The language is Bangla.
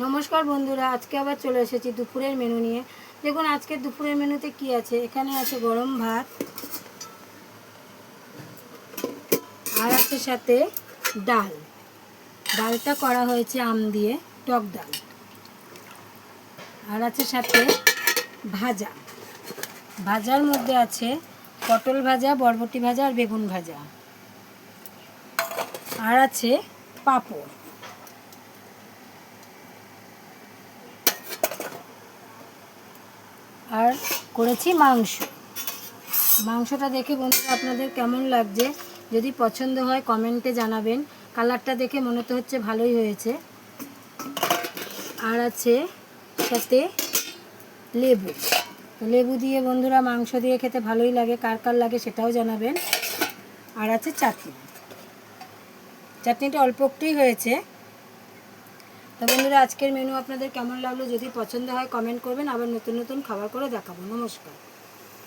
নমস্কার বন্ধুরা, আজকে আবার চলে এসেছি দুপুরের মেনু নিয়ে। দেখুন আজকে দুপুরের মেনুতে কি আছে। এখানে আছে গরম ভাত, আর আছে সাথে ডাল। ডালটা করা হয়েছে আম দিয়ে, টক ডাল। আর আছে সাথে ভাজা। ভাজার মধ্যে আছে পটল ভাজা, বরবটি ভাজা আর বেগুন ভাজা। আর আছে পাঁপড়। আর করেছি মাংস। মাংসটা দেখে বন্ধুরা আপনাদের কেমন লাগছে যদি পছন্দ হয় কমেন্টে জানাবেন। কালারটা দেখে মনে তো হচ্ছে ভালোই হয়েছে। আর আছে সাথে লেবু। লেবু দিয়ে বন্ধুরা মাংস দিয়ে খেতে ভালোই লাগে, কার কার লাগে সেটাও জানাবেন। আর আছে চাটনি। চাটনিটা অল্প একটুই হয়েছে। তো বন্ধুরা আজকের মেনু আপনাদের কেমন লাগলো যদি পছন্দ হয় কমেন্ট করবেন। আবার নতুন নতুন খাবার করে দেখাবো। নমস্কার।